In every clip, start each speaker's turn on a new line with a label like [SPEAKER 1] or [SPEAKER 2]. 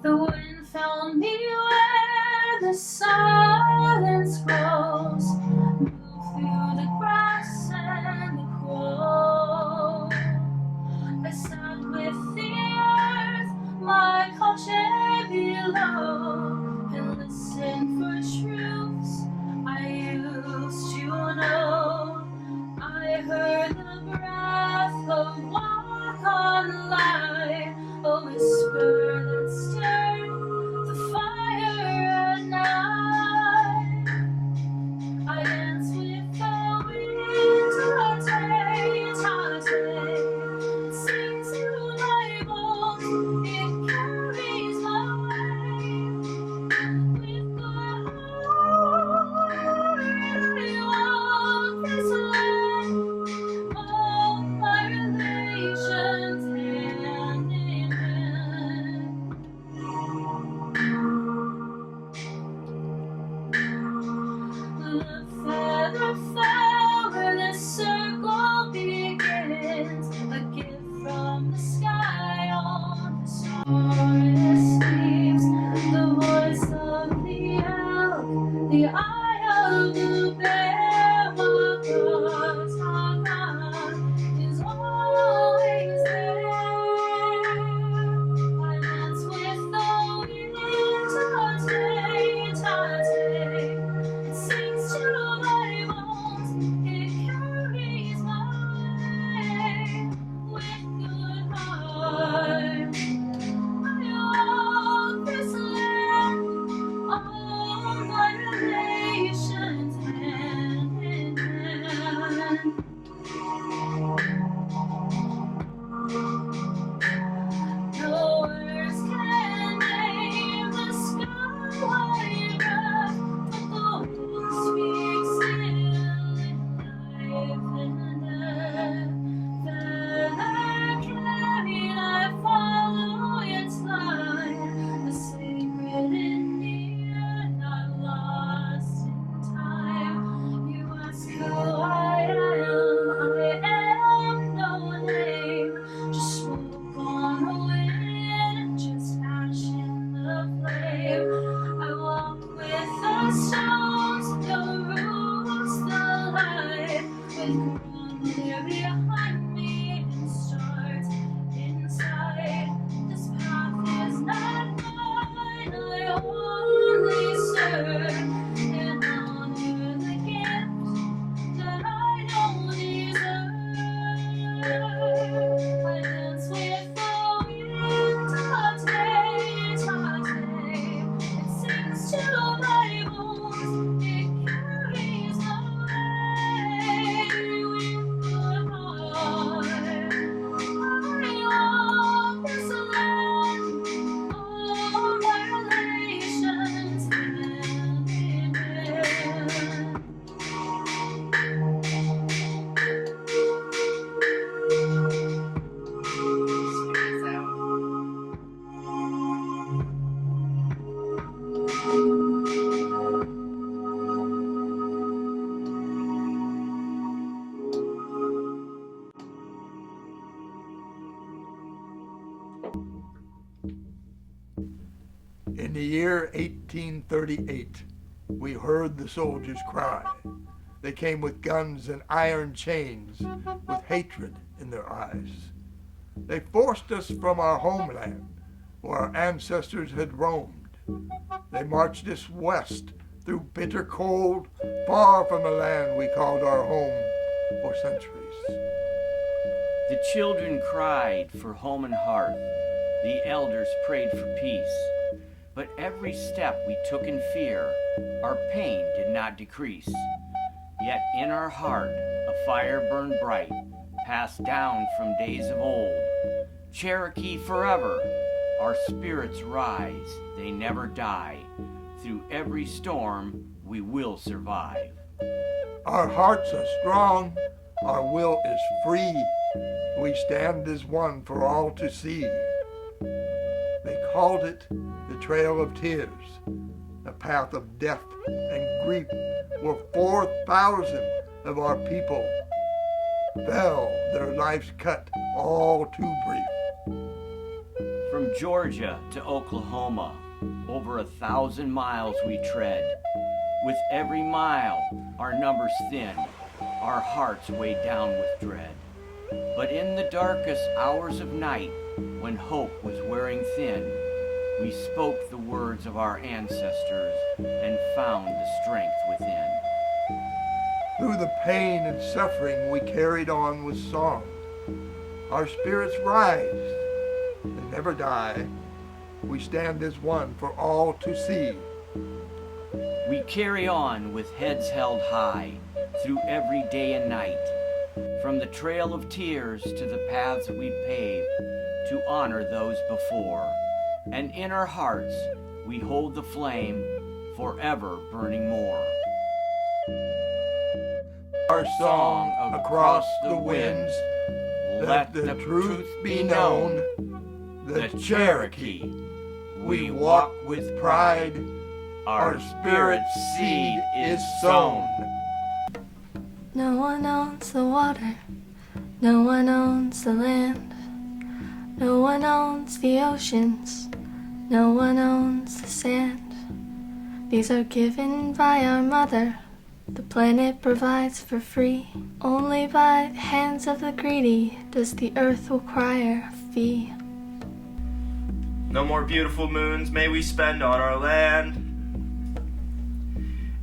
[SPEAKER 1] The wind found me where the silence grows, moved through the grass and the crow. I sat with the earth, my culture below, and listened for truths I used to know. I heard the breath of walk on light, a whisper that stirred the fire at night. I danced with the wind, tate. It sings through my bones, it carries my way. With the heart, I walk this land, all my relations hand in hand. The feather fell where the circle begins, a gift from the sky on the starless leaves. The voice of the elk, the eye of the bear, what was not gone is always there. I dance with the wind, tate. It sings to my bones, it carries my way. With good heart, I walk this land, all my relations hand in hand. No words can name the sky above, but the wind speaks still in life and death. Feather carried, I follow its line, the sacred in me, not lost in time. You ask who I am no name, just smoke on the wind, just ash in the flame. I walk with the stones, the roots, the light, with ground clear behind me and stars inside. This path is not mine, I only serve and honor the gift that I don't deserve. I dance with the wind, tate. It sings to my bones, it carries my way. With good heart, I walk this land, all my relations hand in hand.
[SPEAKER 2] In the year 1838, we heard the soldiers cry. They came with guns and iron chains, with hatred in their eyes. They forced us from our homeland, where our ancestors had roamed. They marched us west through bitter cold, far from the land we called our home for centuries.
[SPEAKER 3] The children cried for home and hearth. The elders prayed for peace. But every step we took in fear, our pain did not decrease. Yet in our heart a fire burned bright, passed down from days of old. Cherokee forever, our spirits rise, they never die. Through every storm we will survive.
[SPEAKER 2] Our hearts are strong, our will is free. We stand as one for all to see. They called it the Trail of Tears, a path of death and grief where 4,000 of our people fell, their lives cut all too brief.
[SPEAKER 3] From Georgia to Oklahoma, over 1,000 miles we tread. With every mile, our numbers thin, our hearts weighed down with dread. But in the darkest hours of night, when hope was wearing thin, we spoke the words of our ancestors and found the strength within.
[SPEAKER 2] Through the pain and suffering we carried on with song. Our spirits rise and never die. We stand as one for all to see.
[SPEAKER 3] We carry on with heads held high through every day and night, from the trail of tears to the paths we pave to honor those before. And in our hearts we hold the flame forever burning more.
[SPEAKER 2] Our song across the winds, let the truth be known. The Cherokee, we walk with pride. Our spirit seed is sown.
[SPEAKER 1] No one owns the water, no one owns the land, no one owns the oceans, no one owns the sand. These are given by our mother, the planet provides for free. Only by the hands of the greedy does the earth require a fee.
[SPEAKER 4] No more beautiful moons may we spend on our land.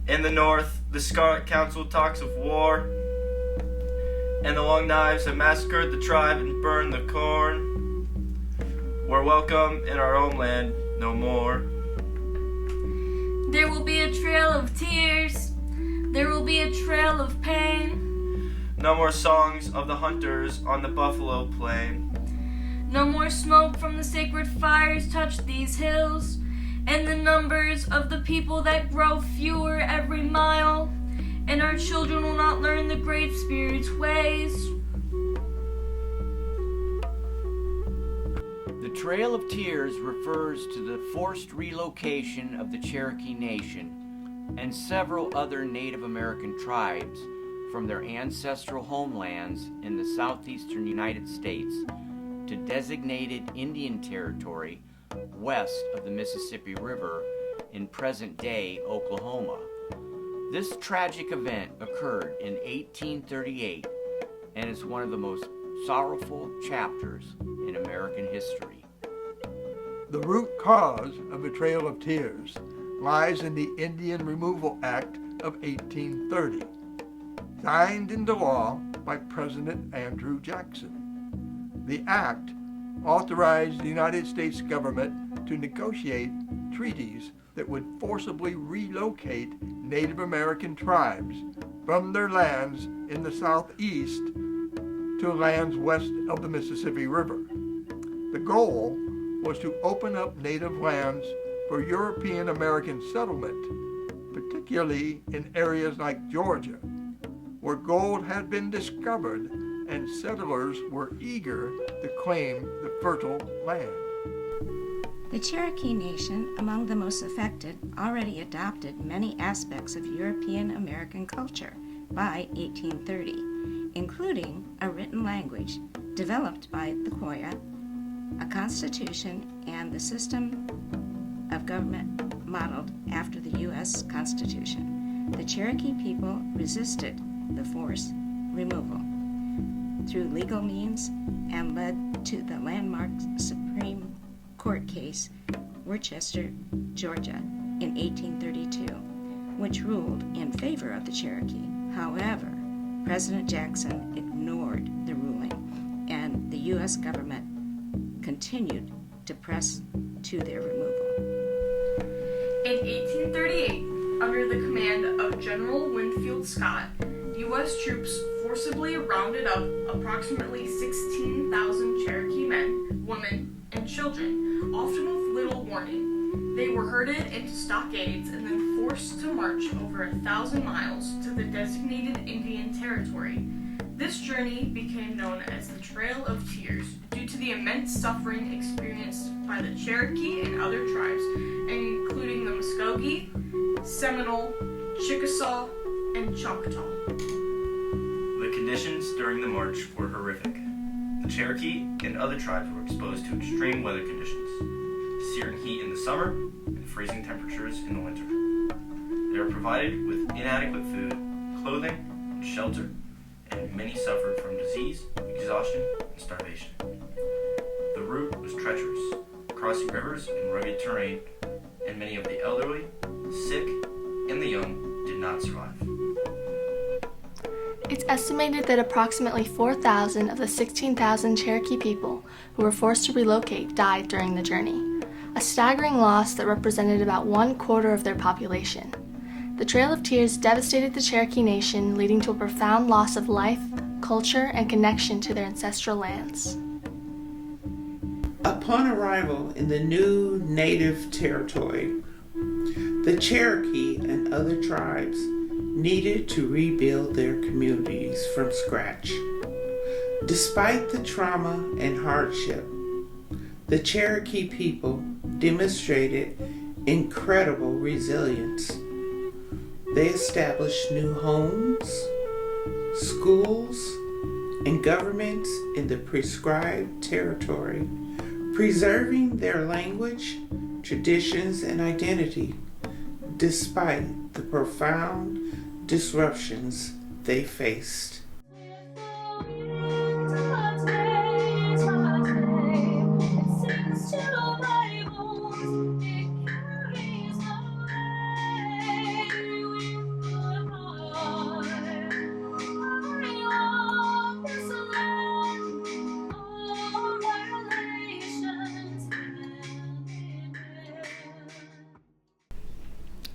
[SPEAKER 4] In the north, the Scarlet Council talks of war, and the long knives have massacred the tribe and burned the corn. We're welcome in our homeland no more.
[SPEAKER 1] There will be a trail of tears, there will be a trail of pain.
[SPEAKER 4] No more songs of the hunters on the buffalo plain.
[SPEAKER 1] No more smoke from the sacred fires touch these hills, and the numbers of the people that grow fewer every mile, and our children will not learn the Great Spirit's ways.
[SPEAKER 3] The Trail of Tears refers to the forced relocation of the Cherokee Nation and several other Native American tribes from their ancestral homelands in the southeastern United States to designated Indian territory west of the Mississippi River in present-day Oklahoma. This tragic event occurred in 1838 and is one of the most sorrowful chapters in American history.
[SPEAKER 2] The root cause of the Trail of Tears lies in the Indian Removal Act of 1830, signed into law by President Andrew Jackson. The act authorized the United States government to negotiate treaties that would forcibly relocate Native American tribes from their lands in the southeast to lands west of the Mississippi River. The goal was to open up native lands for European American settlement, particularly in areas like Georgia, where gold had been discovered and settlers were eager to claim the fertile land.
[SPEAKER 5] The Cherokee Nation, among the most affected, already adopted many aspects of European American culture by 1830, including a written language developed by the Koya, a constitution, and the system of government modeled after the U.S. Constitution. The Cherokee people resisted the forced removal through legal means and led to the landmark Supreme Court case, Worcester, Georgia, in 1832, which ruled in favor of the Cherokee. However, President Jackson ignored the ruling, and the U.S. government continued to press to their removal.
[SPEAKER 6] In 1838, under the command of General Winfield Scott, U.S. troops forcibly rounded up approximately 16,000 Cherokee men, women, and children, often with little warning. They were herded into stockades and then forced to march over 1,000 miles to the designated Indian Territory. This journey became known as the Trail of Tears due to the immense suffering experienced by the Cherokee and other tribes, including the Muskogee, Seminole, Chickasaw, and Choctaw.
[SPEAKER 4] The conditions during the march were horrific. The Cherokee and other tribes were exposed to extreme weather conditions, searing heat in the summer and freezing temperatures in the winter. They were provided with inadequate food, clothing, and shelter, and many suffered from disease, exhaustion, and starvation. The route was treacherous, crossing rivers and rugged terrain, and many of the elderly, sick, and the young did not survive.
[SPEAKER 7] It's estimated that approximately 4,000 of the 16,000 Cherokee people who were forced to relocate died during the journey, a staggering loss that represented about 1/4 of their population. The Trail of Tears devastated the Cherokee Nation, leading to a profound loss of life, culture, and connection to their ancestral lands.
[SPEAKER 8] Upon arrival in the new native territory, the Cherokee and other tribes needed to rebuild their communities from scratch. Despite the trauma and hardship, the Cherokee people demonstrated incredible resilience. They established new homes, schools, and governments in the prescribed territory, preserving their language, traditions, and identity, despite the profound disruptions they faced.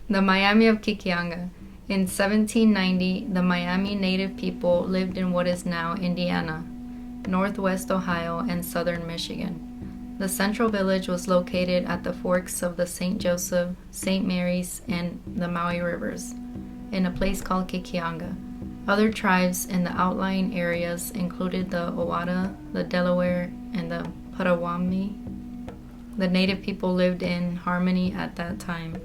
[SPEAKER 9] The Miami of Kikianga. In 1790, the Miami native people lived in what is now Indiana, northwest Ohio, and southern Michigan. The central village was located at the forks of the St. Joseph, St. Mary's, and the Maui rivers, in a place called Kikianga. Other tribes in the outlying areas included the Owata, the Delaware, and the Potawatomi. The native people lived in harmony at that time.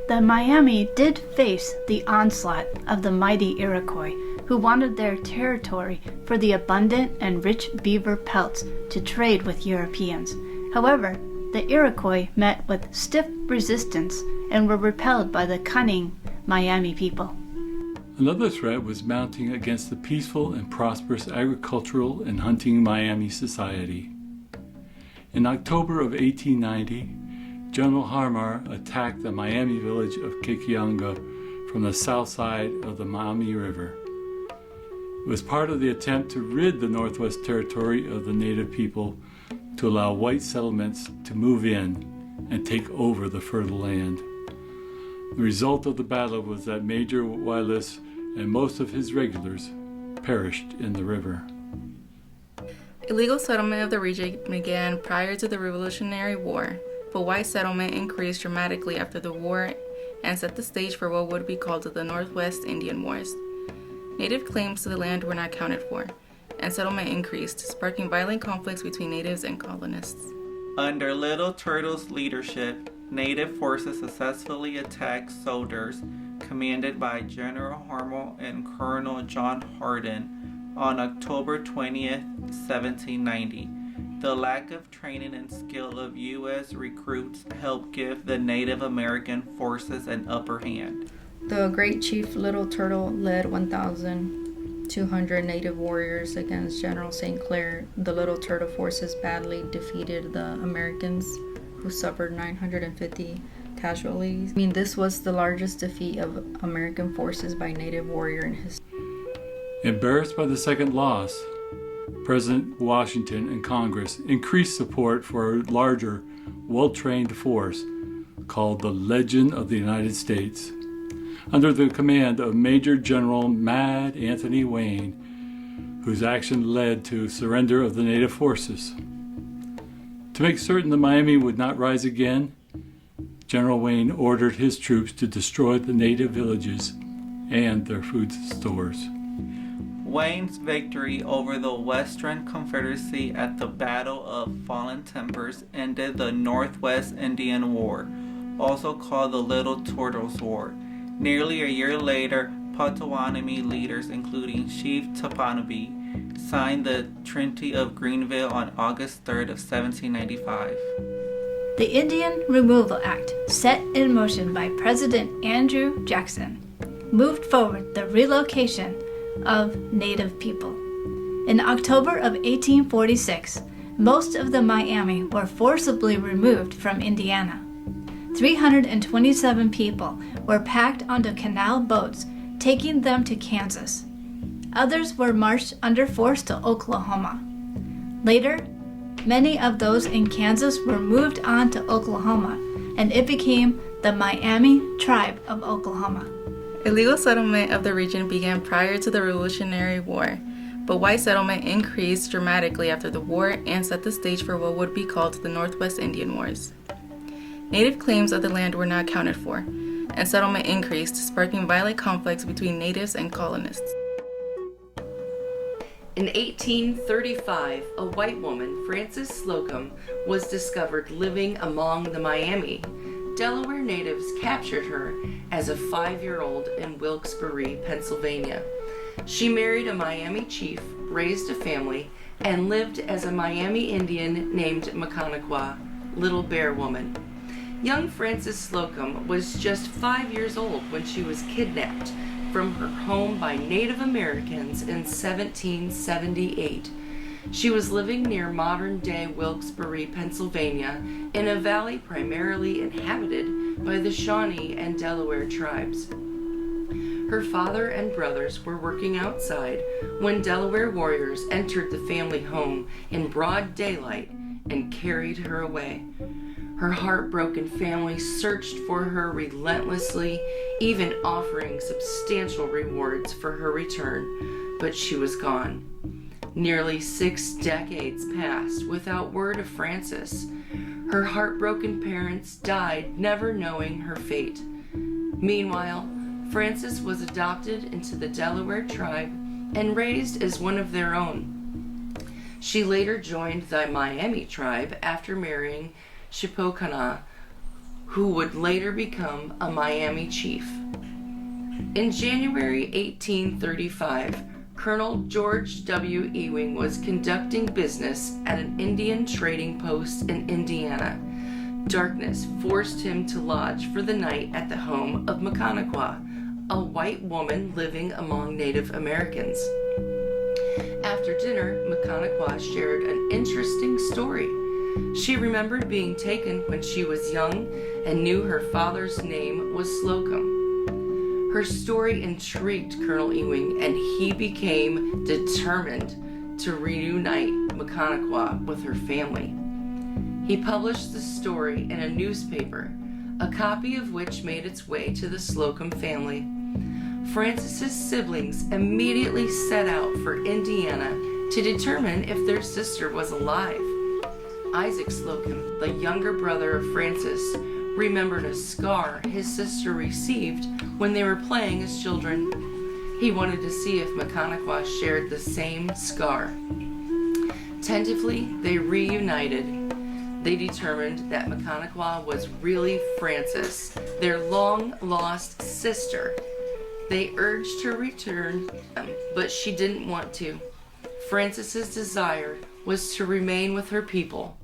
[SPEAKER 10] The Miami did face the onslaught of the mighty Iroquois, who wanted their territory for the abundant and rich beaver pelts to trade with Europeans. However, the Iroquois met with stiff resistance and were repelled by the cunning Miami people.
[SPEAKER 11] Another threat was mounting against the peaceful and prosperous agricultural and hunting Miami society. In October of 1890, General Harmar attacked the Miami village of Kikianga from the south side of the Maumee River. It was part of the attempt to rid the Northwest Territory of the native people to allow white settlements to move in and take over the fertile land. The result of the battle was that Major Willis and most of his regulars perished in the river.
[SPEAKER 9] Illegal settlement of the region began prior to the Revolutionary War, but white settlement increased dramatically after the war and set the stage for what would be called the Northwest Indian Wars. Native claims to the land were not accounted for, and settlement increased, sparking violent conflicts between natives and colonists.
[SPEAKER 12] Under Little Turtle's leadership, native forces successfully attacked soldiers commanded by General Harmar and Colonel John Hardin on October 20th, 1790. The lack of training and skill of U.S. recruits helped give the Native American forces an upper hand.
[SPEAKER 9] The great chief Little Turtle led 1,200 native warriors against General St. Clair. The Little Turtle forces badly defeated the Americans, who suffered 950 casualties. This was the largest defeat of American forces by native warrior in history.
[SPEAKER 11] Embarrassed by the second loss, President Washington and Congress increased support for a larger, well-trained force called the Legion of the United States, under the command of Major General Mad Anthony Wayne, whose action led to surrender of the native forces. To make certain the Miami would not rise again, General Wayne ordered his troops to destroy the native villages and their food stores.
[SPEAKER 12] Wayne's victory over the Western Confederacy at the Battle of Fallen Timbers ended the Northwest Indian War, also called the Little Turtles War. Nearly a year later, Potawatomi leaders, including Chief Tapanoby, signed the Treaty of Greenville on August 3rd of 1795.
[SPEAKER 10] The Indian Removal Act, set in motion by President Andrew Jackson, moved forward the relocation of Native people. In October of 1846, most of the Miami were forcibly removed from Indiana. 327 people were packed onto canal boats, taking them to Kansas. Others were marched under force to Oklahoma. Later, many of those in Kansas were moved on to Oklahoma, and it became the Miami Tribe of Oklahoma.
[SPEAKER 13] Illegal settlement of the region began prior to the Revolutionary War, but white settlement increased dramatically after the war and set the stage for what would be called the Northwest Indian Wars. Native claims of the land were not accounted for, and settlement increased, sparking violent conflicts between natives and colonists.
[SPEAKER 14] In 1835, a white woman, Frances Slocum, was discovered living among the Miami. Delaware natives captured her as a 5-year-old in Wilkes-Barre, Pennsylvania. She married a Miami chief, raised a family, and lived as a Miami Indian named Maconaqua, Little Bear Woman. Young Frances Slocum was just 5 years old when she was kidnapped from her home by Native Americans in 1778. She was living near modern-day Wilkes-Barre, Pennsylvania, in a valley primarily inhabited by the Shawnee and Delaware tribes. Her father and brothers were working outside when Delaware warriors entered the family home in broad daylight and carried her away. Her heartbroken family searched for her relentlessly, even offering substantial rewards for her return, but she was gone. Nearly 6 decades passed without word of Frances. Her heartbroken parents died never knowing her fate. Meanwhile, Frances was adopted into the Delaware tribe and raised as one of their own. She later joined the Miami tribe after marrying Shippocana, who would later become a Miami chief. In January 1835, Colonel George W. Ewing was conducting business at an Indian trading post in Indiana. Darkness forced him to lodge for the night at the home of Maconaqua, a white woman living among Native Americans. After dinner, Maconaqua shared an interesting story. She remembered being taken when she was young and knew her father's name was Slocum. Her story intrigued Colonel Ewing, and he became determined to reunite Maconaqua with her family. He published the story in a newspaper, a copy of which made its way to the Slocum family. Frances's siblings immediately set out for Indiana to determine if their sister was alive. Isaac Slocum, the younger brother of Frances, remembered a scar his sister received when they were playing as children. He wanted to see if Maconaqua shared the same scar. Tentatively, they reunited. They determined that Maconaqua was really Frances, their long-lost sister. They urged her return, but she didn't want to. Frances's desire was to remain with her people.